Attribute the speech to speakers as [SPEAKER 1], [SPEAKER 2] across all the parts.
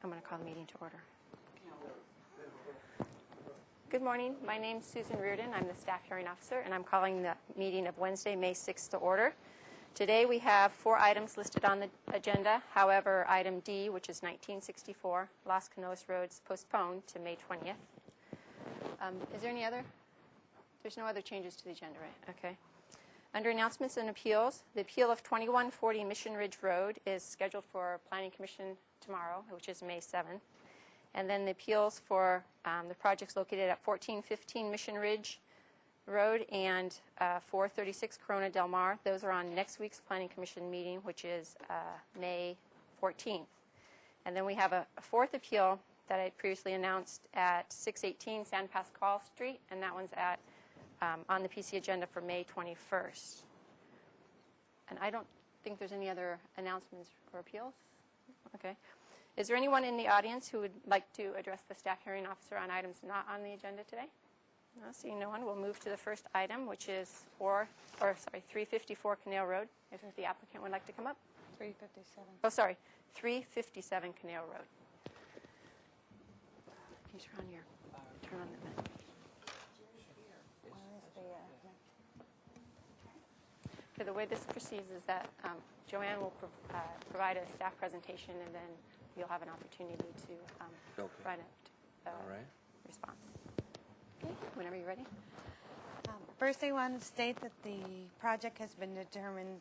[SPEAKER 1] I'm going to call the meeting to order. Good morning. My name is Susan Reardon. I'm the Staff Hearing Officer, and I'm calling the meeting of Wednesday, May 6th to order. Today we have 4 items listed on the agenda. However, item D, which is 1964, Las Canoas Road, is postponed to May 20th. Is there any other? There's no other changes to the agenda, right? Okay. Under announcements and appeals, the appeal of 2140 Mission Ridge Road is scheduled for Planning Commission tomorrow, which is May 7th. And then the appeals for the projects located at 1415 Mission Ridge Road and 436 Corona Del Mar, those are on next week's Planning Commission meeting, which is May 14th. And then we have a 4th appeal that I previously announced at 618 San Pascual Street, and that one's at on the PC agenda for May 21st. And I don't think there's any other announcements or appeals. Okay. Is there anyone in the audience who would like to address the Staff Hearing Officer on items not on the agenda today? No, seeing no one, we'll move to the first item, which is 354 Conejo Road. If the applicant would like to come up.
[SPEAKER 2] 357.
[SPEAKER 1] Oh, sorry, 357 Conejo Road. Can you turn on the vent? Okay, the way this proceeds is that Joanne will provide a staff presentation, and then you'll have an opportunity to provide a response. Okay, whenever you're ready.
[SPEAKER 2] First, I want to state that the project has been determined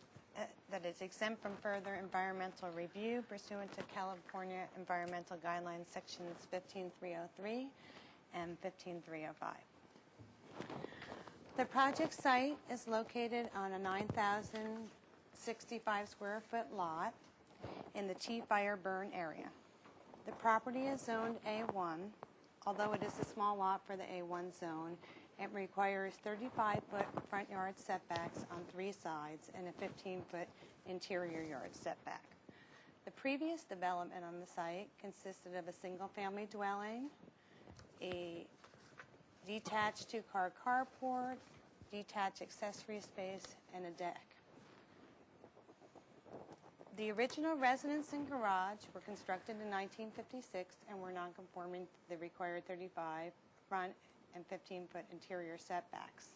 [SPEAKER 2] that it's exempt from further environmental review pursuant to California Environmental Guidelines Sections 15303 and 15305. The project site is located on a 9,065 square foot lot in the T Fire Burn area. The property is zoned A1. Although it is a small lot for the A1 zone, it requires 35-foot front yard setbacks on 3 sides and a 15-foot interior yard setback. The previous development on the site consisted of a single-family dwelling, a detached 2-car carport, detached accessory space, and a deck. The original residence and garage were constructed in 1956 and were non-conforming to the required 35 front and 15-foot interior setbacks.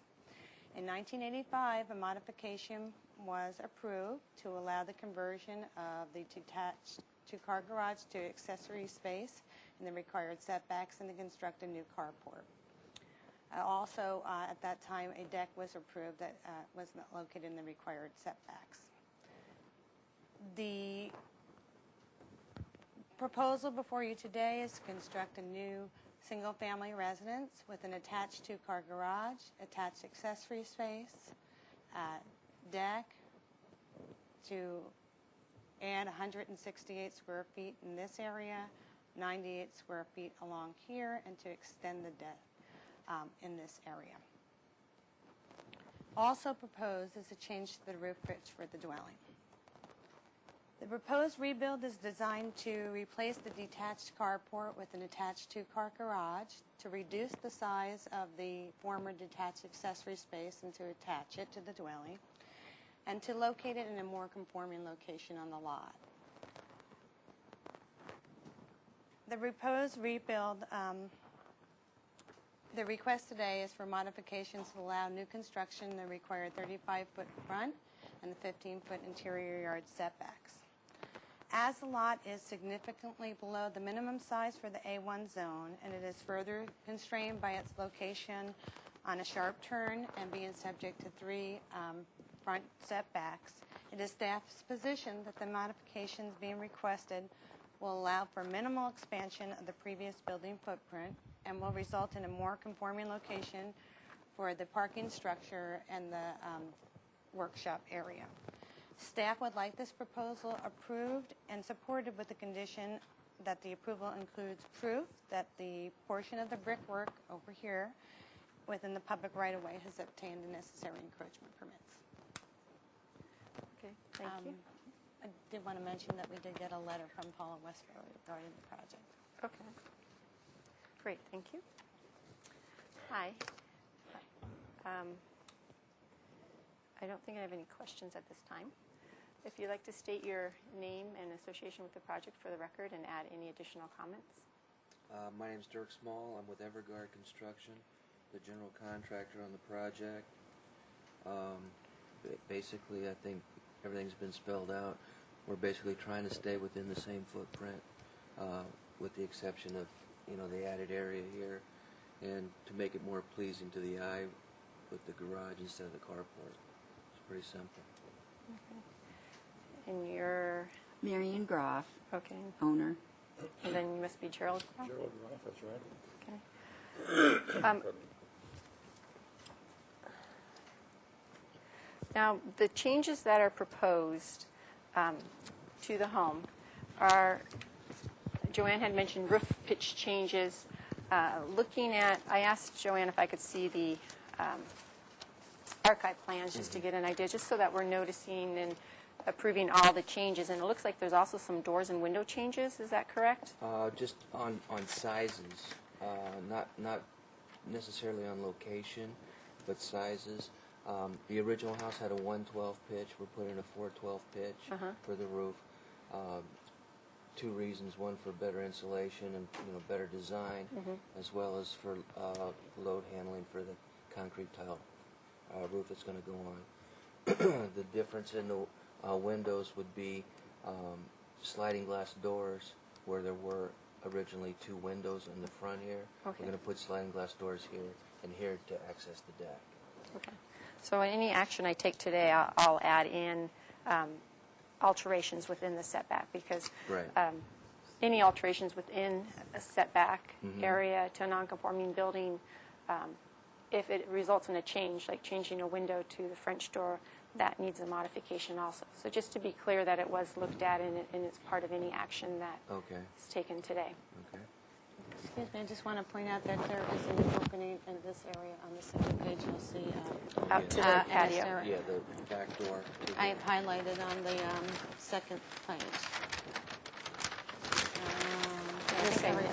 [SPEAKER 2] In 1985, a modification was approved to allow the conversion of the detached 2-car garage to accessory space in the required setbacks and to construct a new carport. Also, at that time, a deck was approved that was not located in the required setbacks. The proposal before you today is to construct a new single-family residence with an attached 2-car garage, attached accessory space, deck, to add 168 square feet in this area, 98 square feet along here, and to extend the deck in this area. Also proposed is a change to the roof pitch for the dwelling. The proposed rebuild is designed to replace the detached carport with an attached 2-car garage, to reduce the size of the former detached accessory space and to attach it to the dwelling, and to locate it in a more conforming location on the lot. The proposed rebuild, the request today is for modifications to allow new construction in the required 35-foot front and the 15-foot interior yard setbacks. As the lot is significantly below the minimum size for the A1 zone, and it is further constrained by its location on a sharp turn and being subject to 3 front setbacks, it is staff's position that the modifications being requested will allow for minimal expansion of the previous building footprint and will result in a more conforming location for the parking structure and the workshop area. Staff would like this proposal approved and supported with the condition that the approval includes proof that the portion of the brickwork over here within the public right-of-way has obtained the necessary encroachment permits.
[SPEAKER 1] Okay, thank you.
[SPEAKER 2] I did want to mention that we did get a letter from Paula Westboro regarding the project.
[SPEAKER 1] Okay. Great, thank you. Hi. I don't think I have any questions at this time. if you'd like to state your name and association with the project for the record and add any additional comments.
[SPEAKER 3] My name's Dirk Small. I'm with Evergard Construction, the general contractor on the project. Basically, I think everything's been spelled out. We're basically trying to stay within the same footprint, with the exception of, the added area here, and to make it more pleasing to the eye with the garage instead of the carport. It's pretty simple.
[SPEAKER 1] Okay. And you're,
[SPEAKER 4] Marion Groff,
[SPEAKER 1] okay,
[SPEAKER 4] owner.
[SPEAKER 1] and then you must be Gerald Groff?
[SPEAKER 5] Gerald Groff, that's right.
[SPEAKER 1] Okay. Now, the changes that are proposed to the home are, Joanne had mentioned roof pitch changes. Looking at, I asked Joanne if I could see the archive plans just to get an idea, just so that we're noticing and approving all the changes. And it looks like there's also some doors and window changes. Is that correct?
[SPEAKER 3] Just on sizes, not necessarily on location, but sizes. The original house had a 112 pitch. We're putting a 412 pitch for the roof. Two reasons: one for better insulation and better design, as well as for load handling for the concrete tile roof that's going to go on. The difference in the windows would be sliding glass doors where there were originally two windows in the front here.
[SPEAKER 1] Okay.
[SPEAKER 3] We're going to put sliding glass doors here and here to access the deck.
[SPEAKER 1] Okay. So in any action I take today, I'll add in alterations within the setback, because
[SPEAKER 3] Right.
[SPEAKER 1] Any alterations within a setback area to a non-conforming building, if it results in a change, like changing a window to the French door, that needs a modification also. So just to be clear that it was looked at and it's part of any action that
[SPEAKER 3] Okay.
[SPEAKER 1] is taken today.
[SPEAKER 3] Okay.
[SPEAKER 2] Excuse me, I just want to point out that there is an opening in this area on the second page. You'll see.
[SPEAKER 1] Out to
[SPEAKER 2] in
[SPEAKER 1] the
[SPEAKER 2] this
[SPEAKER 1] patio.
[SPEAKER 2] area.
[SPEAKER 3] Yeah, the back door. to
[SPEAKER 2] I
[SPEAKER 3] the-
[SPEAKER 2] have highlighted on the second page. This
[SPEAKER 1] same.
[SPEAKER 2] area.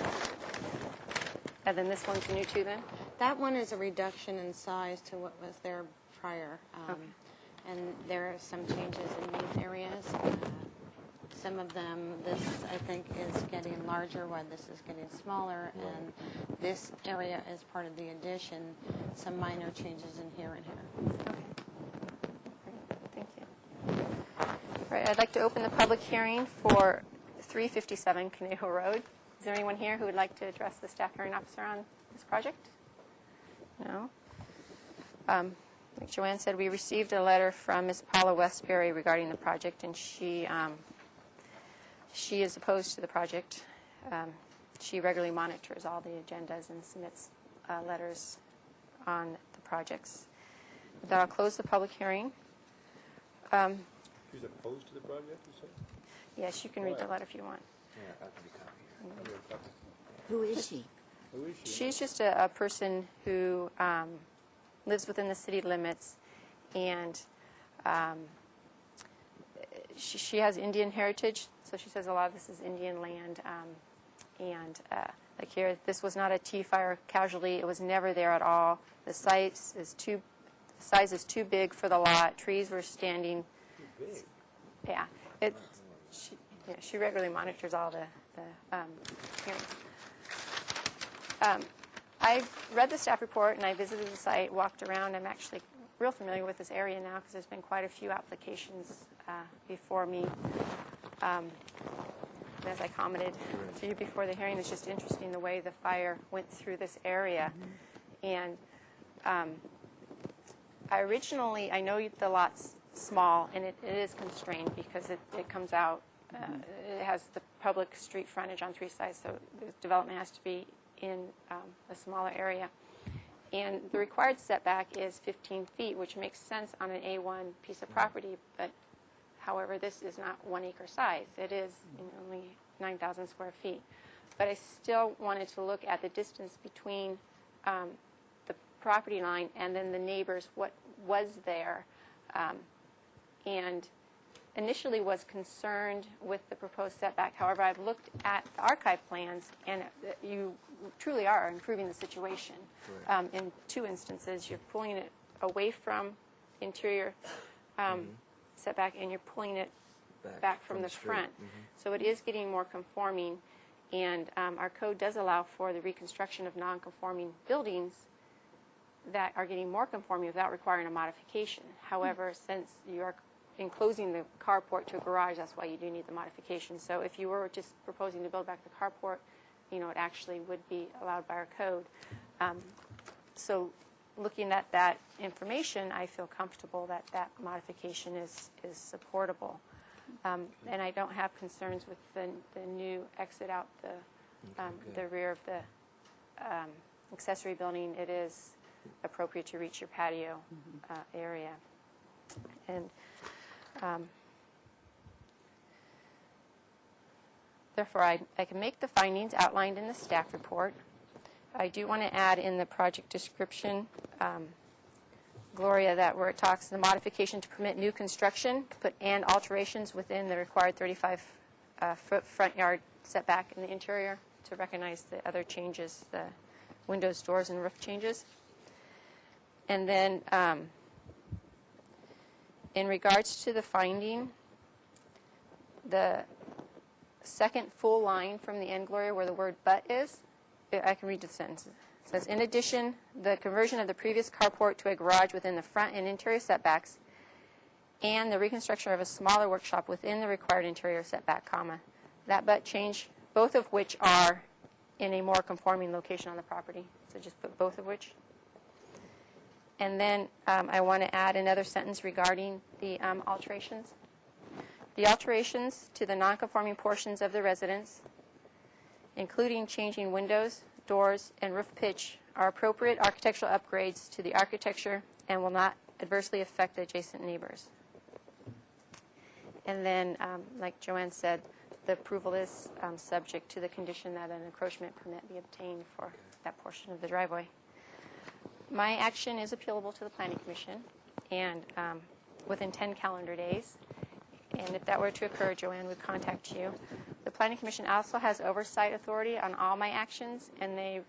[SPEAKER 1] And then this one's new too then?
[SPEAKER 2] That one is a reduction in size to what was there prior.
[SPEAKER 1] Okay.
[SPEAKER 2] And there are some changes in these areas. Some of them, this I think is getting larger while this is getting smaller. And this area is part of the addition. Some minor changes in here and here.
[SPEAKER 1] Okay. Great. Thank you. All right, I'd like to open the public hearing for 357 Conejo Road. Is there anyone here who would like to address the staff hearing officer on this project? No? Like Joanne said, we received a letter from Ms. Paula Westbury regarding the project, and she is opposed to the project. She regularly monitors all the agendas and submits letters on the projects. With that, I'll close the public hearing.
[SPEAKER 5] She's opposed to the project, you said?
[SPEAKER 1] Yes, you can read the letter if you want.
[SPEAKER 3] Yeah, I'll give you a copy here.
[SPEAKER 5] I mean,
[SPEAKER 4] Who is she?
[SPEAKER 5] who is she?
[SPEAKER 1] She's just a person who lives within the city limits, and she has Indian heritage, so she says a lot of this is Indian land. Like here, this was not a T-fire casualty. It was never there at all. The size is too big for the lot. Trees were standing.
[SPEAKER 5] Too big.
[SPEAKER 1] Yeah. She regularly monitors all the hearings. I've read the staff report, and I visited the site, walked around. I'm actually real familiar with this area now because there's been quite a few applications before me. As I commented to you before the hearing, it's just interesting the way the fire went through this area. And I know the lot's small, and it is constrained because it comes out, it has the public street frontage on three sides, so the development has to be in a smaller area. And the required setback is 15 feet, which makes sense on an A1 piece of property, but however, this is not 1 acre size. It is only 9,000 square feet. But I still wanted to look at the distance between the property line and then the neighbors, what was there. And initially was concerned with the proposed setback. However, I've looked at the archive plans, and you truly are improving the situation. In two instances, you're pulling it away from interior setback, and you're pulling it back from the
[SPEAKER 3] street.
[SPEAKER 1] front. So it is getting more conforming, and our code does allow for the reconstruction of non-conforming buildings that are getting more conforming without requiring a modification. However, since you are enclosing the carport to a garage, that's why you do need the modification. So if you were just proposing to build back the carport, it actually would be allowed by our code. So looking at that information, I feel comfortable that that modification is supportable. And I don't have concerns with the new exit out the rear of the accessory building. It is appropriate to reach your patio area. And therefore, I can make the findings outlined in the staff report. I do want to add in the project description, Gloria, that where it talks the modification to permit new construction and alterations within the required 35-foot front yard setback in the interior to recognize the other changes, the windows, doors, and roof changes. And then in regards to the finding, the second full line from the end, Gloria, where the word but is, I can read the sentence. It says, in addition, the conversion of the previous carport to a garage within the front and interior setbacks and the reconstruction of a smaller workshop within the required interior setback, that but change, both of which are in a more conforming location on the property. So just put both of which. And then I want to add another sentence regarding the alterations. The alterations to the nonconforming portions of the residence, including changing windows, doors, and roof pitch, are appropriate architectural upgrades to the architecture and will not adversely affect the adjacent neighbors. And then, like Joanne said, the approval is subject to the condition that an encroachment permit be obtained for that portion of the driveway. My action is appealable to the Planning Commission, and within 10 calendar days. And if that were to occur, Joanne would contact you. The Planning Commission also has oversight authority on all my actions, and they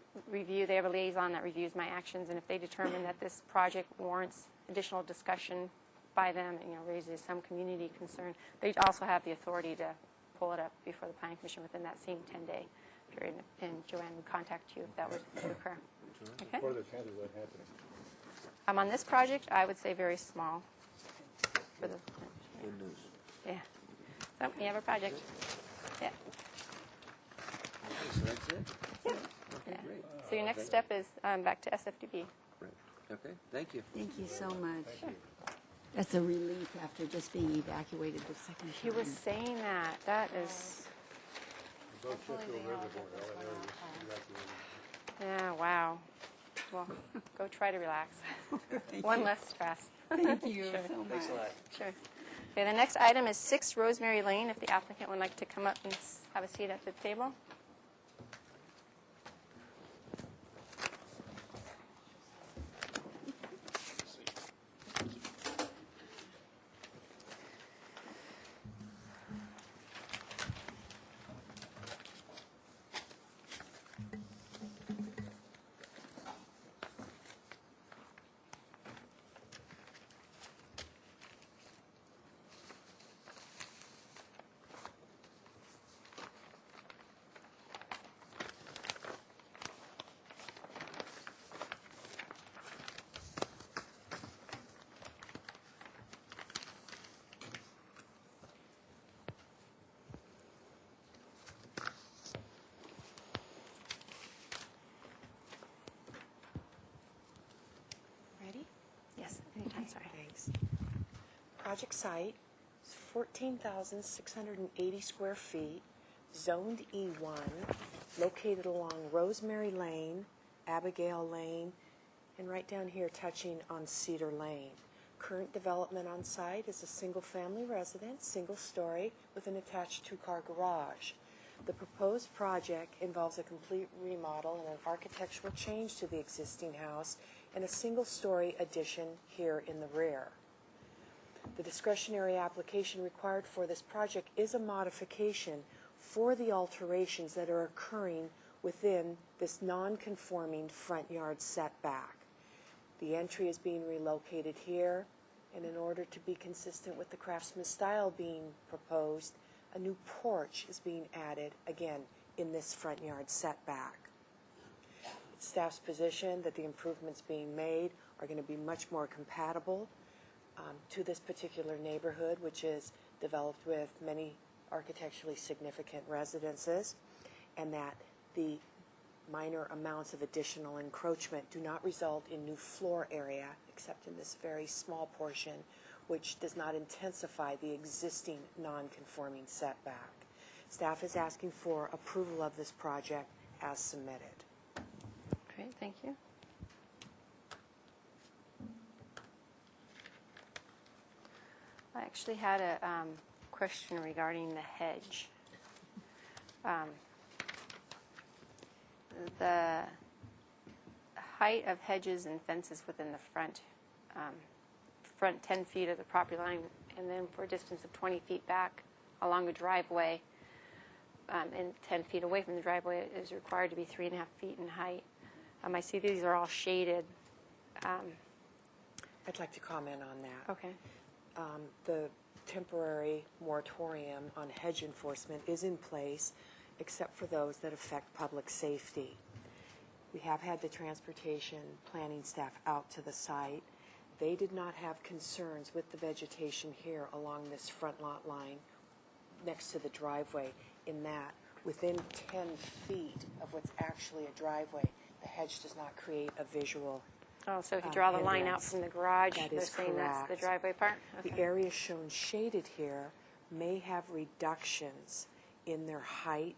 [SPEAKER 1] have a liaison that reviews my actions, and if they determine that this project warrants additional discussion by them, raises some community concern, they also have the authority to pull it up before the Planning Commission within that same 10-day period, and Joanne would contact you if that were to occur. Okay?
[SPEAKER 5] What are the chances of that happening?
[SPEAKER 1] On this project, I would say very small. For the,
[SPEAKER 3] Good news.
[SPEAKER 1] yeah. So you have a project. Yeah.
[SPEAKER 3] Okay, so that's it?
[SPEAKER 1] Yeah.
[SPEAKER 3] Okay, great.
[SPEAKER 1] So your next step is back to SFDB.
[SPEAKER 3] Right. Okay, thank you.
[SPEAKER 4] Thank you so much. That's a relief after just being evacuated the second time.
[SPEAKER 1] He was saying that. That is,
[SPEAKER 5] Go check
[SPEAKER 2] Hopefully
[SPEAKER 5] your
[SPEAKER 2] they all
[SPEAKER 5] reservoir.
[SPEAKER 2] get this
[SPEAKER 5] All
[SPEAKER 2] one
[SPEAKER 5] that
[SPEAKER 2] off.
[SPEAKER 1] yeah, wow. Well, go try to relax. One less stress.
[SPEAKER 4] Thank you so much.
[SPEAKER 3] Thanks a lot.
[SPEAKER 1] Sure. Okay, the next item is 6 Rosemary Lane, if the applicant would like to come up and have a seat at the table.
[SPEAKER 6] Ready?
[SPEAKER 1] Yes, anytime, sorry.
[SPEAKER 6] Thanks. Project site is 14,680 square feet, zoned E1, located along Rosemary Lane, Abigail Lane, and right down here touching on Cedar Lane. Current development on site is a single-family residence, single-story, with an attached two-car garage. The proposed project involves a complete remodel and an architectural change to the existing house and a single-story addition here in the rear. The discretionary application required for this project is a modification for the alterations that are occurring within this non-conforming front yard setback. The entry is being relocated here. And in order to be consistent with the craftsman style being proposed, a new porch is being added, again, in this front yard setback. It's staff's position that the improvements being made are going to be much more compatible to this particular neighborhood, which is developed with many architecturally significant residences, and that the minor amounts of additional encroachment do not result in new floor area, except in this very small portion, which does not intensify the existing non-conforming setback. Staff is asking for approval of this project as submitted.
[SPEAKER 1] Great, thank you. I actually had a question regarding the hedge. The height of hedges and fences within the front 10 feet of the property line, and then for a distance of 20 feet back along a driveway, and 10 feet away from the driveway is required to be 3.5 feet in height. I see these are all shaded.
[SPEAKER 6] I'd like to comment on that.
[SPEAKER 1] Okay.
[SPEAKER 6] The temporary moratorium on hedge enforcement is in place, except for those that affect public safety. We have had the transportation planning staff out to the site. They did not have concerns with the vegetation here along this front lot line next to the driveway, in that within 10 feet of what's actually a driveway, the hedge does not create a visual.
[SPEAKER 1] Oh, so if you draw the line out
[SPEAKER 6] hindrance.
[SPEAKER 1] from the garage,
[SPEAKER 6] That
[SPEAKER 1] they're
[SPEAKER 6] is
[SPEAKER 1] saying that's the
[SPEAKER 6] correct.
[SPEAKER 1] driveway part?
[SPEAKER 6] The
[SPEAKER 1] Okay.
[SPEAKER 6] area shown shaded here may have reductions in their height.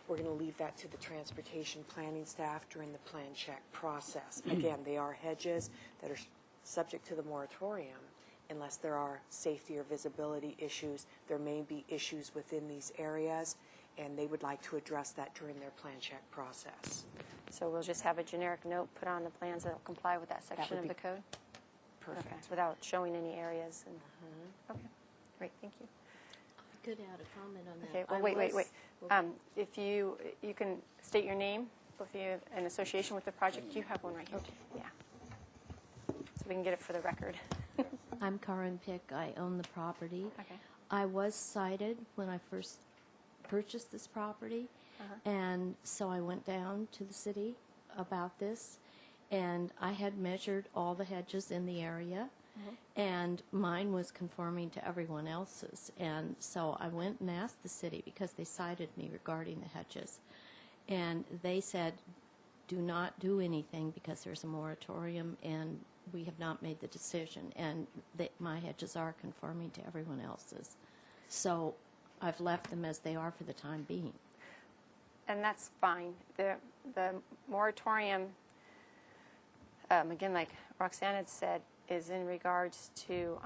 [SPEAKER 6] We're going to leave that to the transportation planning staff during the plan check process. Again, they are hedges that are subject to the moratorium. Unless there are safety or visibility issues, there may be issues within these areas, and they would like to address that during their plan check process.
[SPEAKER 1] So we'll just have a generic note put on the plans that will comply with that section of
[SPEAKER 6] would
[SPEAKER 1] the
[SPEAKER 6] be
[SPEAKER 1] code?
[SPEAKER 6] Perfect.
[SPEAKER 1] Okay, without showing any areas. And, Okay, great, thank you.
[SPEAKER 4] I could add a comment on that.
[SPEAKER 1] Okay, well,
[SPEAKER 4] I
[SPEAKER 1] wait.
[SPEAKER 4] was-
[SPEAKER 1] If you can state your name, both of you, in association with the project. You have one right here. Yeah. So we can get it for the record.
[SPEAKER 7] I'm Karen Pick. I own the property.
[SPEAKER 1] Okay.
[SPEAKER 7] I was cited when I first purchased this property, and so I went down to the city about this, and I had measured all the hedges in the area, and mine was conforming to everyone else's. And so I went and asked the city, because they cited me regarding the hedges, and they said, do not do anything because there's a moratorium and we have not made the decision, and that my hedges are conforming to everyone else's. So I've left them as they are for the time being.
[SPEAKER 1] And that's fine. The moratorium, again, like Roxanne had said, is in regards to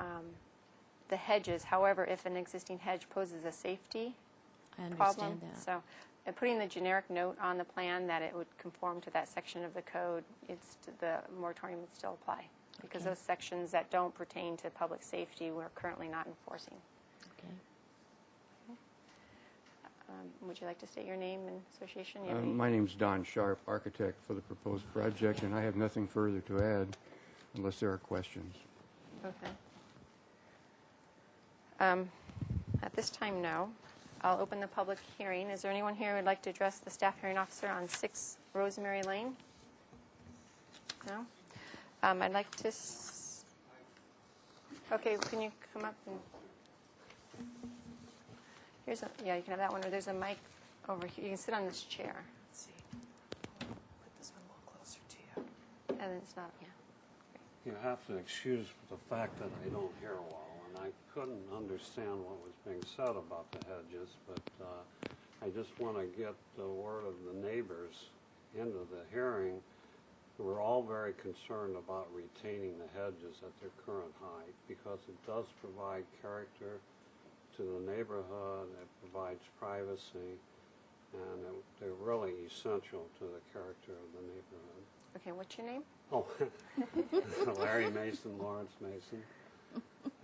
[SPEAKER 1] the hedges. However, if an existing hedge poses a safety
[SPEAKER 7] I
[SPEAKER 1] problem,
[SPEAKER 7] understand that.
[SPEAKER 1] so putting the generic note on the plan that it would conform to that section of the code, the moratorium would still apply. Because
[SPEAKER 7] Okay.
[SPEAKER 1] those sections that don't pertain to public safety, we're currently not enforcing.
[SPEAKER 7] Okay.
[SPEAKER 1] Would you like to state your name and association? You have any-
[SPEAKER 5] My name's Don Sharp, architect for the proposed project, and I have nothing further to add unless there are questions.
[SPEAKER 1] Okay. At this time, no. I'll open the public hearing. Is there anyone here who would like to address the staff hearing officer on 6 Rosemary Lane? No? I'd like to... Okay, can you come up and... Here's a... Yeah, you can have that one, or there's a mic over here. You can sit on this chair.
[SPEAKER 6] Let's see. Put this one a little closer to you.
[SPEAKER 1] And then it's not... Yeah.
[SPEAKER 8] You have to excuse the fact that I don't hear well, and I couldn't understand what was being said about the hedges, but I just want to get the word of the neighbors into the hearing. We're all very concerned about retaining the hedges at their current height because it does provide character to the neighborhood, it provides privacy, and they're really essential to the character of the neighborhood.
[SPEAKER 1] Okay, what's your name?
[SPEAKER 8] Oh, Larry Mason, Lawrence Mason.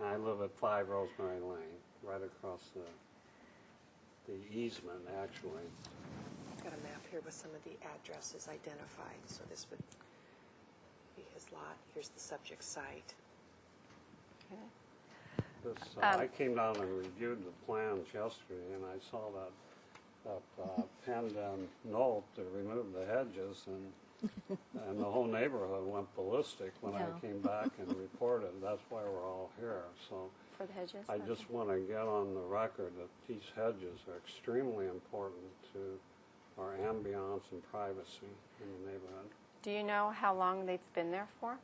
[SPEAKER 8] I live at 5 Rosemary Lane, right across the easement, actually.
[SPEAKER 6] I've got a map here with some of the addresses identified, so this would be his lot. Here's the subject site.
[SPEAKER 8] This, I came down and reviewed the plans yesterday, and I saw that penned note to remove the hedges, and the whole neighborhood went ballistic when
[SPEAKER 7] Yeah.
[SPEAKER 8] I came back and reported. That's why we're all here. So
[SPEAKER 1] For the hedges?
[SPEAKER 8] I just want to get on the record that these hedges are extremely important to our ambiance and privacy in the neighborhood.
[SPEAKER 1] Do you know how long they've been there for?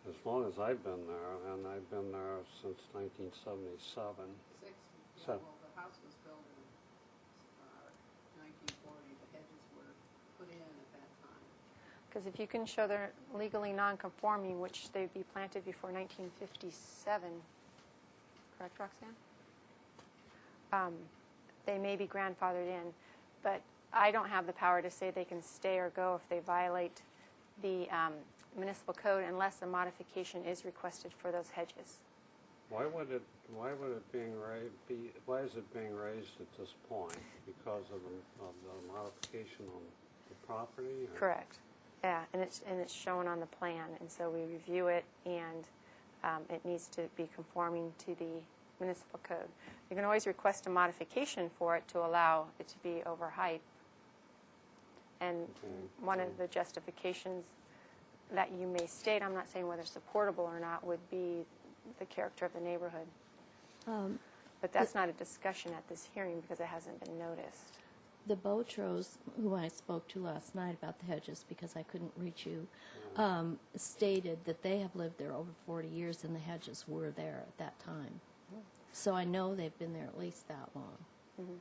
[SPEAKER 8] As long as I've been there, and I've been there since 1977.
[SPEAKER 9] Well, the house was built in 1940. The hedges were put in at that time.
[SPEAKER 1] Because if you can show they're legally non-conforming, which they'd be planted before 1957, correct, Roxanne? They may be grandfathered in, but I don't have the power to say they can stay or go if they violate the municipal code unless a modification is requested for those hedges.
[SPEAKER 8] Why is it being raised at this point? Because of the modification on the property? Or?
[SPEAKER 1] Correct. Yeah, and it's shown on the plan, and so we review it, and it needs to be conforming to the municipal code. You can always request a modification for it to allow it to be over height. And one of the justifications that you may state, I'm not saying whether supportable or not, would be the character of the neighborhood. But that's not a discussion at this hearing because it hasn't been noticed.
[SPEAKER 7] The Botros, who I spoke to last night about the hedges because I couldn't reach you, stated that they have lived there over 40 years and the hedges were there at that time. So I know they've been there at least that long.
[SPEAKER 1] Mm-hmm.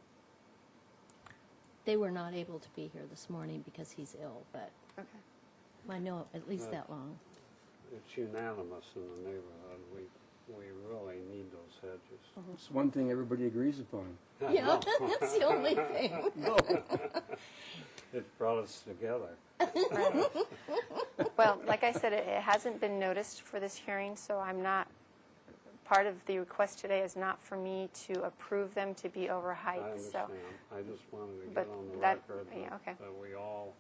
[SPEAKER 7] They were not able to be here this morning because he's ill, but
[SPEAKER 1] Okay.
[SPEAKER 7] I know at least that long.
[SPEAKER 8] It's unanimous in the neighborhood. We really need those hedges.
[SPEAKER 5] It's one thing everybody agrees upon.
[SPEAKER 7] Yeah, that's the only thing.
[SPEAKER 8] It brought us together.
[SPEAKER 1] Well, like I said, it hasn't been noticed for this hearing, so I'm not, part of the request today is not for me to approve them to be over
[SPEAKER 8] I
[SPEAKER 1] height.
[SPEAKER 8] understand.
[SPEAKER 1] So
[SPEAKER 8] I just wanted to
[SPEAKER 1] But
[SPEAKER 8] get on the
[SPEAKER 1] that-
[SPEAKER 8] record
[SPEAKER 1] yeah, okay.
[SPEAKER 8] that we all,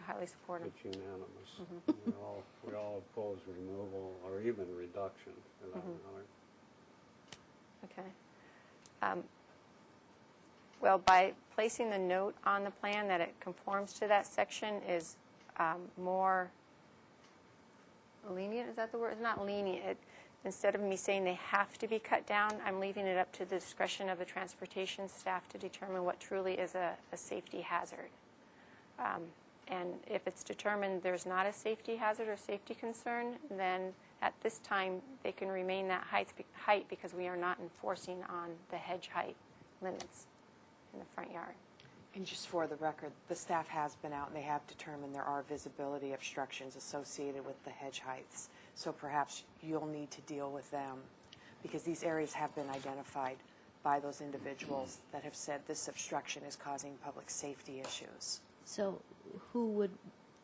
[SPEAKER 1] highly support them.
[SPEAKER 8] it's unanimous.
[SPEAKER 1] Mm-hmm.
[SPEAKER 8] We all oppose removal or even reduction for that
[SPEAKER 1] Mm-hmm.
[SPEAKER 8] matter.
[SPEAKER 1] Okay. Well, by placing the note on the plan that it conforms to that section is more lenient, is that the word? It's not lenient. Instead of me saying they have to be cut down, I'm leaving it up to the discretion of the transportation staff to determine what truly is a safety hazard. And if it's determined there's not a safety hazard or safety concern, then at this time they can remain that height because we are not enforcing on the hedge height limits in the front yard.
[SPEAKER 6] And just for the record, the staff has been out and they have determined there are visibility obstructions associated with the hedge heights. So perhaps you'll need to deal with them because these areas have been identified by those individuals that have said this obstruction is causing public safety issues.
[SPEAKER 7] So who would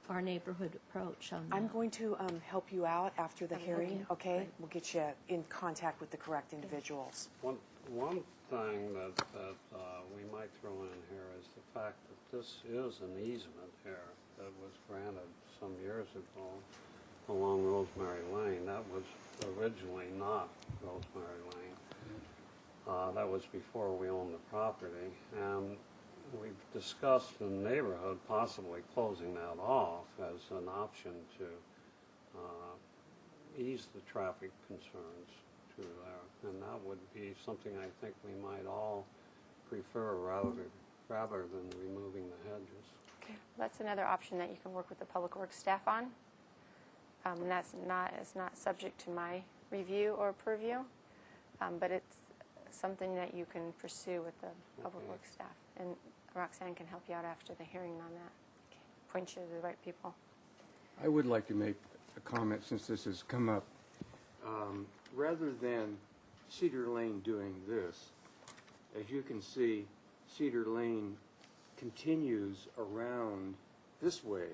[SPEAKER 7] our neighborhood approach on that?
[SPEAKER 6] I'm going to help you out after the hearing, okay?
[SPEAKER 7] Right.
[SPEAKER 6] We'll get you in contact with the correct individuals.
[SPEAKER 8] One thing that we might throw in here is the fact that this is an easement here that was granted some years ago along Rosemary Lane. That was originally not Rosemary Lane. That was before we owned the property. And we've discussed in the neighborhood possibly closing that off as an option to ease the traffic concerns to there. And that would be something I think we might all prefer rather than removing the hedges.
[SPEAKER 1] Okay. That's another option that you can work with the public works staff on. And it's not subject to my review or purview, but it's something that you can pursue with the public works staff. And Roxanne can help you out after the hearing on that. Point you to the right people.
[SPEAKER 5] I would like to make a comment since this has come up. Rather than Cedar Lane doing this, as you can see, Cedar Lane continues around this way.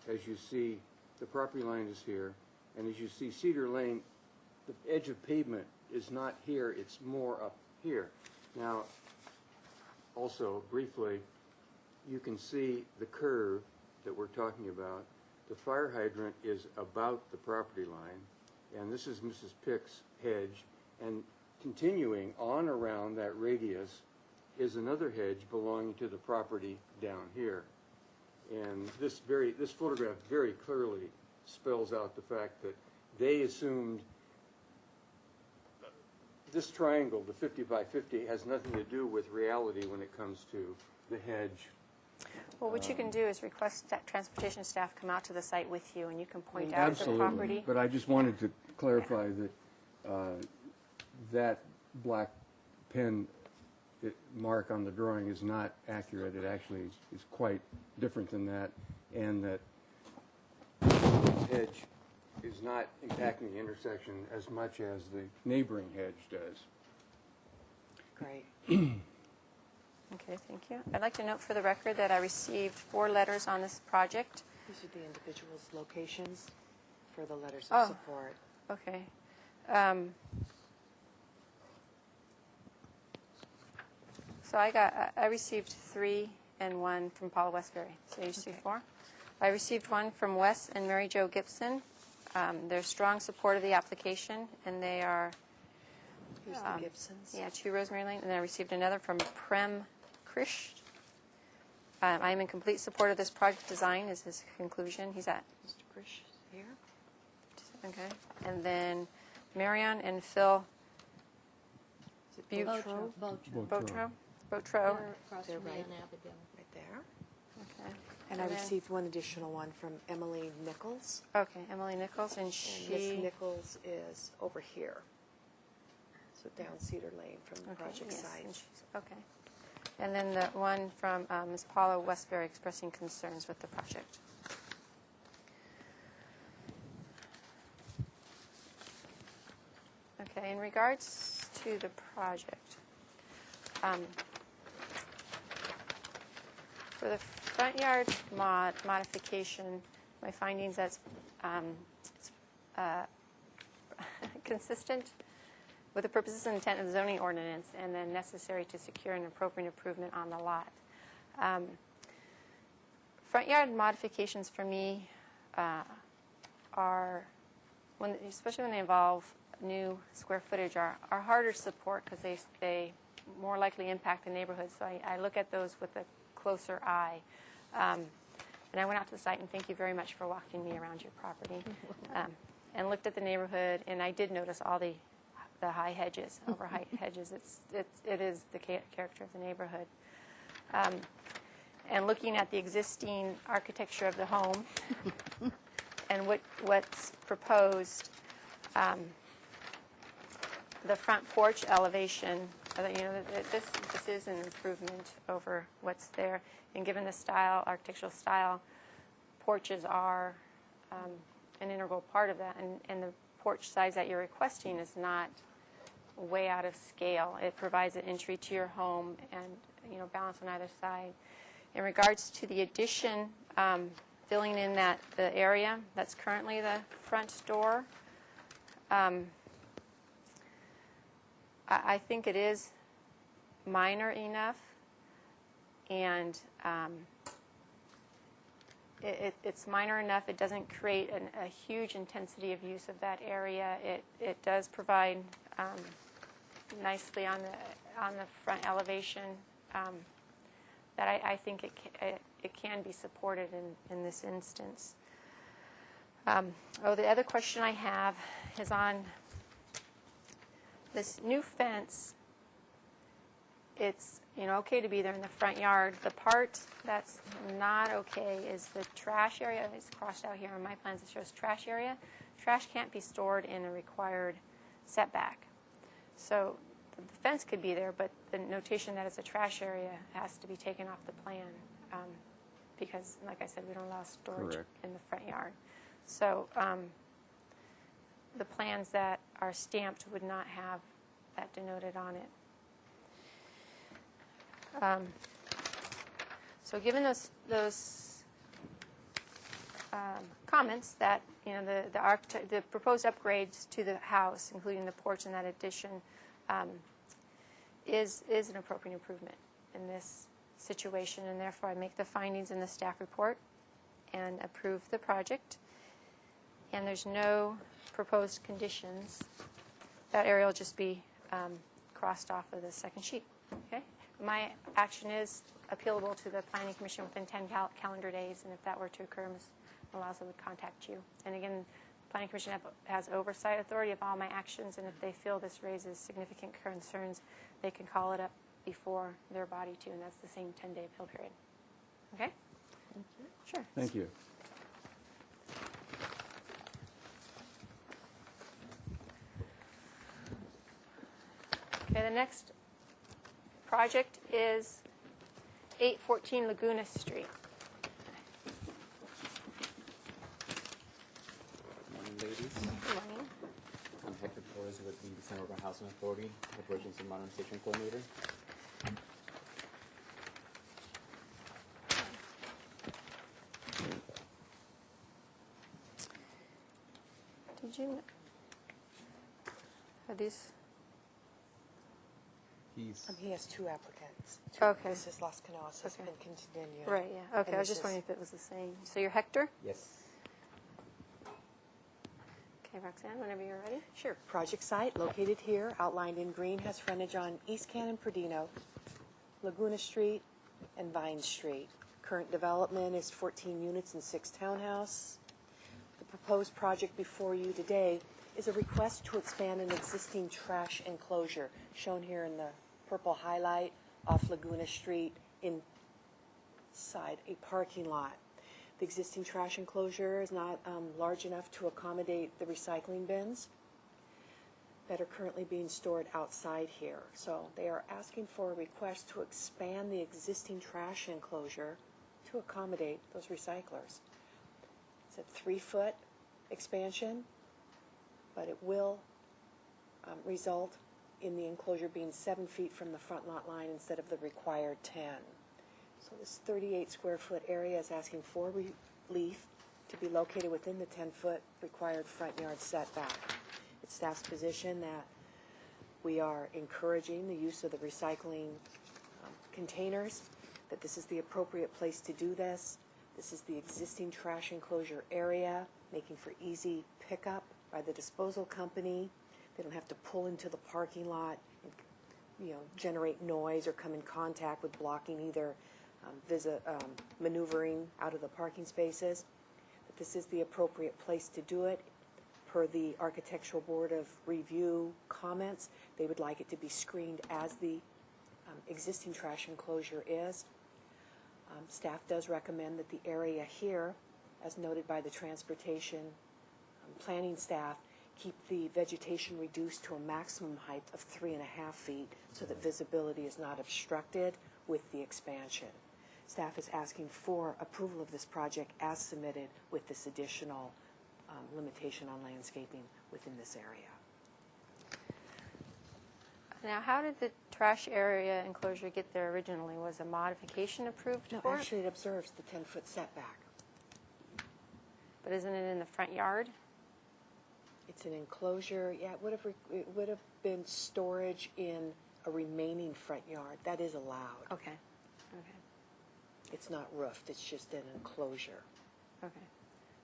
[SPEAKER 5] As you see, the property line is here, and as you see Cedar Lane, the edge of pavement is not here, it's more up here. Now, also, briefly, you can see the curve that we're talking about. The fire hydrant is about the property line, and this is Mrs. Pick's hedge, and continuing on around that radius is another hedge belonging to the property down here. And this photograph very clearly spells out the fact that they assumed this triangle, the 50 by 50, has nothing to do with reality when it comes to the hedge.
[SPEAKER 1] Well, what you can do is request that transportation staff come out to the site with you, and you can point out the
[SPEAKER 5] Absolutely.
[SPEAKER 1] property.
[SPEAKER 5] But I just wanted to clarify that that black pen mark on the drawing is not accurate. It actually is quite different than that, and that the hedge is not impacting the intersection as much as the neighboring hedge does.
[SPEAKER 6] Great.
[SPEAKER 1] Okay, thank you. I'd like to note for the record that I received 4 letters on this project.
[SPEAKER 6] These are the individuals' locations for the letters
[SPEAKER 1] Oh.
[SPEAKER 6] of support.
[SPEAKER 1] Okay. So I received 3 and 1 from Paula Westbury. So you received 4. I received 1 from Wes and Mary Jo Gibson. They're strong support of the application, and they are
[SPEAKER 6] Here's the Gibsons.
[SPEAKER 1] 2 Rosemary Lane. And then I received another from Prem Krish. I am in complete support of this project design is his conclusion. He's at
[SPEAKER 6] Mr. Krish here.
[SPEAKER 1] okay. And then Marion and Phil
[SPEAKER 6] Is it
[SPEAKER 1] Butro.
[SPEAKER 4] Botro.
[SPEAKER 1] Botro.
[SPEAKER 7] Across
[SPEAKER 6] They're
[SPEAKER 7] from
[SPEAKER 6] right.
[SPEAKER 7] Ann Abigail.
[SPEAKER 6] right there?
[SPEAKER 1] Okay.
[SPEAKER 6] And I
[SPEAKER 1] then-
[SPEAKER 6] received one additional one from Emily Nichols.
[SPEAKER 1] Okay, Emily Nichols, and
[SPEAKER 6] And Miss
[SPEAKER 1] she.
[SPEAKER 6] Nichols is over here. So down Cedar Lane from the
[SPEAKER 1] Okay,
[SPEAKER 6] project
[SPEAKER 1] yes,
[SPEAKER 6] site.
[SPEAKER 1] and she's- okay. And then the one from Ms. Paula Westbury expressing concerns with the project. Okay, in regards to the project, for the front yard modification, my findings that's it's, consistent with the purposes and intent of the zoning ordinance, and then necessary to secure an appropriate improvement on the lot. Front yard modifications for me are, especially when they involve new square footage, are harder to support because they more likely impact the neighborhood. So I look at those with a closer eye. And I went out to the site, and thank you very much for walking me around your property, and looked at the neighborhood, and I did notice all the high hedges, overheight hedges. It is the character of the neighborhood. And looking at the existing architecture of the home and what's proposed, the front porch elevation, this is an improvement over what's there. And given the style, architectural style, porches are an integral part of that. And the porch size that you're requesting is not way out of scale. It provides an entry to your home and balance on either side. In regards to the addition, filling in the area that's currently the front door, I think it is minor enough, and it's minor enough. It doesn't create a huge intensity of use of that area. It does provide nicely on the front elevation. That I think it can be supported in this instance. The other question I have is on this new fence. It's okay to be there in the front yard. The part that's not okay is the trash area. It's crossed out here on my plans. It shows trash area. Trash can't be stored in a required setback. So the fence could be there, but the notation that it's a trash area has to be taken off the plan because, like I said, we don't allow storage
[SPEAKER 5] Correct.
[SPEAKER 1] in the front yard. So the plans that are stamped would not have that denoted on it. So given those comments that the proposed upgrades to the house, including the porch and that addition, is an appropriate improvement in this situation, and therefore I make the findings in the staff report and approve the project. And there's no proposed conditions that area will just be crossed off of the second sheet. Okay? My action is appealable to the Planning Commission within 10 calendar days, and if that were to occur, Ms. Malazzo would contact you. And again, Planning Commission has oversight authority of all my actions, and if they feel this raises significant concerns, they can call it up before their body too, and that's the same 10-day appeal period. Okay? Thank you. Sure.
[SPEAKER 5] Thank you.
[SPEAKER 1] Okay, the next project is 814 Laguna Street.
[SPEAKER 10] Morning, ladies.
[SPEAKER 1] Good morning.
[SPEAKER 10] I'm Hector Torres with the Center Urban Housing Authority, Operations and Modernization Coordinator.
[SPEAKER 1] Did you? Are these?
[SPEAKER 6] He has two applicants.
[SPEAKER 1] Okay.
[SPEAKER 6] This is Las Canoas, has
[SPEAKER 1] Okay.
[SPEAKER 6] been continued.
[SPEAKER 1] Right, yeah. Okay,
[SPEAKER 6] And
[SPEAKER 1] I was
[SPEAKER 6] this
[SPEAKER 1] just
[SPEAKER 6] is-
[SPEAKER 1] wondering if it was the same. So you're Hector?
[SPEAKER 10] Yes.
[SPEAKER 1] Okay, Roxanne, whenever you're ready.
[SPEAKER 6] Sure. Project site located here, outlined in green, has frontage on East Cannon, Perdino, Laguna Street, and Vine Street. Current development is 14 units and 6 townhouse. The proposed project before you today is a request to expand an existing trash enclosure, shown here in the purple highlight off Laguna Street inside a parking lot. The existing trash enclosure is not large enough to accommodate the recycling bins that are currently being stored outside here. So they are asking for a request to expand the existing trash enclosure to accommodate those recyclers. It's a 3-foot expansion, but it will result in the enclosure being 7 feet from the front lot line instead of the required 10. So this 38 square foot area is asking for relief to be located within the 10-foot required front yard setback. It's staff's position that we are encouraging the use of the recycling containers, that this is the appropriate place to do this. This is the existing trash enclosure area, making for easy pickup by the disposal company. They don't have to pull into the parking lot and, generate noise or come in contact with blocking either maneuvering out of the parking spaces. But this is the appropriate place to do it. Per the Architectural Board of Review comments, they would like it to be screened as the existing trash enclosure is. Staff does recommend that the area here, as noted by the transportation planning staff, keep the vegetation reduced to a maximum height of 3.5 feet so that visibility is not obstructed with the expansion. Staff is asking for approval of this project as submitted with this additional limitation on landscaping within this area.
[SPEAKER 1] Now, how did the trash area enclosure get there originally? Was a modification approved
[SPEAKER 6] No,
[SPEAKER 1] for it?
[SPEAKER 6] actually, it observes the 10-foot setback.
[SPEAKER 1] But isn't it in the front yard?
[SPEAKER 6] It's an enclosure, yeah, it would have been storage in a remaining front yard. That is allowed.
[SPEAKER 1] Okay. Okay.
[SPEAKER 6] It's not roofed, it's just an enclosure.
[SPEAKER 1] Okay.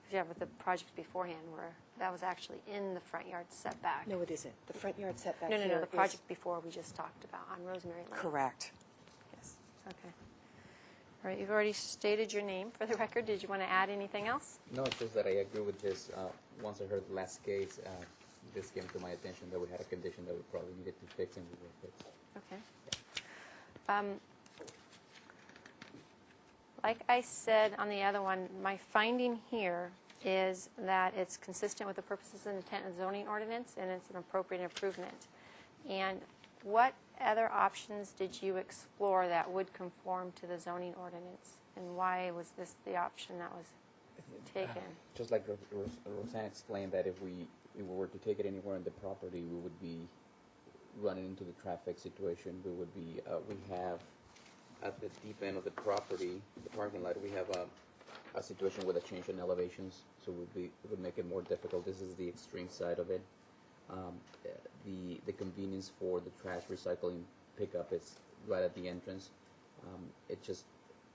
[SPEAKER 1] 'Cause, yeah, with the project beforehand where that was actually in the front yard setback.
[SPEAKER 6] No, it isn't. The front yard setback
[SPEAKER 1] No,
[SPEAKER 6] here
[SPEAKER 1] the
[SPEAKER 6] is-
[SPEAKER 1] project before we just talked about on Rosemary Lane.
[SPEAKER 6] Correct.
[SPEAKER 1] Yes. Okay. All right, you've already stated your name for the record. Did you want to add anything else?
[SPEAKER 10] No, it's just that I agree with this. Once I heard the last case, this came to my attention that we had a condition that we probably needed to fix, and we will fix.
[SPEAKER 1] Okay. Like I said on the other one, my finding here is that it's consistent with the purposes and intent of the zoning ordinance, and it's an appropriate improvement. And what other options did you explore that would conform to the zoning ordinance? And why was this the option that was taken?
[SPEAKER 10] Just like Roseanne explained, that if we were to take it anywhere on the property, we would be running into the traffic situation. We would be, we have at the deep end of the property, the parking lot, we have a situation with a change in elevations, so it would make it more difficult. This is the extreme side of it. The convenience for the trash recycling pickup is right at the entrance. It just,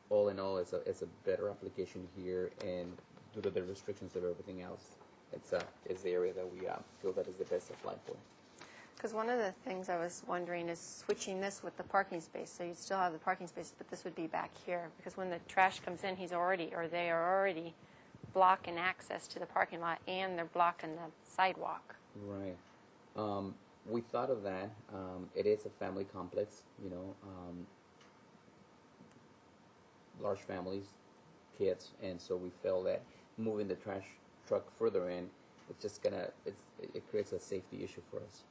[SPEAKER 10] all in all, it's a better application here, and due to the restrictions of everything else, it's the area that we feel that is the best applied for.
[SPEAKER 1] Because one of the things I was wondering is switching this with the parking space. So you'd still have the parking space, but this would be back here. Because when the trash comes in, they are already blocking access to the parking lot, and they're blocking the sidewalk.
[SPEAKER 10] Right. We thought of that. It is a family complex, large families, kids, and so we felt that moving the trash truck further in, it's just it creates a safety issue for us.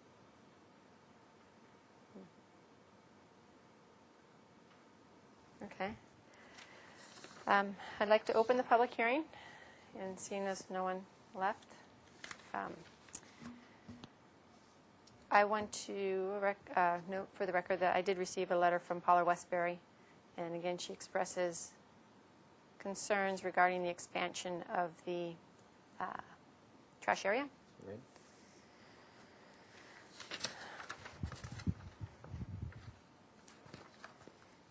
[SPEAKER 1] Okay. I'd like to open the public hearing, and seeing there's no one left, I want to note for the record that I did receive a letter from Paula Westbury, and again, she expresses concerns regarding the expansion of the trash area.
[SPEAKER 10] Right.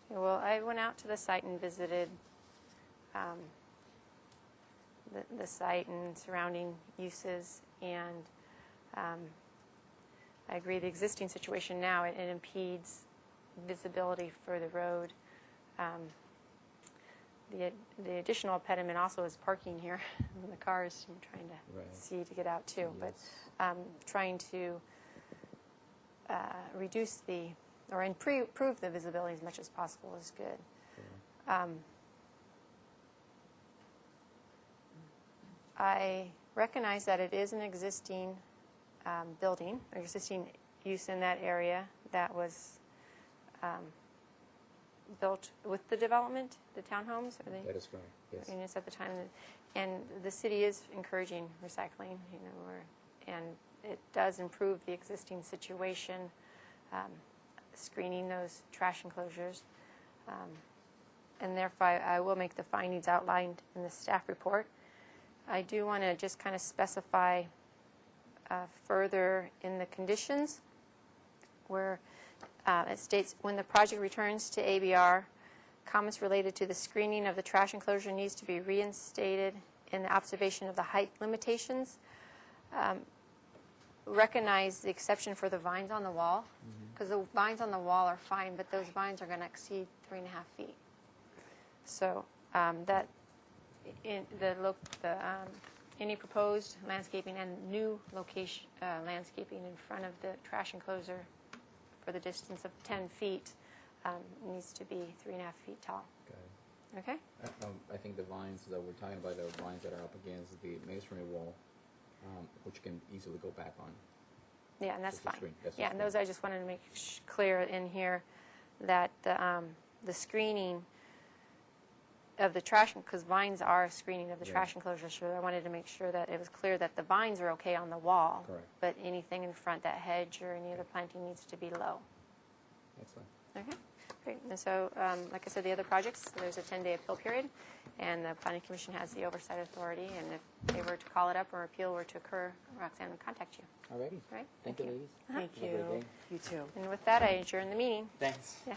[SPEAKER 1] Well, I went out to the site and visited the site and surrounding uses, and I agree the existing situation now, it impedes visibility for the road. The additional impediment also is parking here in the cars. I'm trying to see to get out too,
[SPEAKER 10] Yes.
[SPEAKER 1] but trying to reduce or improve the visibility as much as possible is good. I recognize that it is an existing building, or existing use in that area that was built with the development, the townhomes, or the
[SPEAKER 10] That is correct. Yes.
[SPEAKER 1] units at the time, and the city is encouraging recycling, and it does improve the existing situation, screening those trash enclosures, and therefore I will make the findings outlined in the staff report. I do want to just kind of specify further in the conditions where it states, when the project returns to ABR, comments related to the screening of the trash enclosure needs to be reinstated in the observation of the height limitations. Recognize the exception for the vines on the wall, because the vines on the wall are fine, but those vines are going to exceed 3.5 feet. So that any proposed landscaping and new location landscaping in front of the trash enclosure for the distance of 10 feet needs to be 3.5 feet tall.
[SPEAKER 10] Got it.
[SPEAKER 1] Okay?
[SPEAKER 10] I think the vines that we're talking about are vines that are up against the masonry wall, which can easily go back on.
[SPEAKER 1] Yeah, and that's
[SPEAKER 10] Just a
[SPEAKER 1] fine.
[SPEAKER 10] screen. That's
[SPEAKER 1] Yeah,
[SPEAKER 10] just
[SPEAKER 1] and
[SPEAKER 10] fine.
[SPEAKER 1] those I just wanted to make clear in here that the screening of the trash, because vines are a screening of the trash enclosure, so I wanted to make sure that it was clear that the vines are okay on the wall.
[SPEAKER 10] Correct.
[SPEAKER 1] But anything in front, that hedge or any other planting needs to be low.
[SPEAKER 10] Excellent.
[SPEAKER 1] Okay, great. And so, like I said, the other projects, there's a 10-day appeal period, and the Planning Commission has the oversight authority, and if they were to call it up or appeal were to occur, Roxanne would contact you.
[SPEAKER 10] Alrighty.
[SPEAKER 1] Right?
[SPEAKER 10] Thank you, ladies.
[SPEAKER 6] Thank
[SPEAKER 10] Have a great
[SPEAKER 6] you.
[SPEAKER 10] day.
[SPEAKER 6] You too.
[SPEAKER 1] And with that, I adjourn the meeting.
[SPEAKER 10] Thanks.
[SPEAKER 1] Yeah.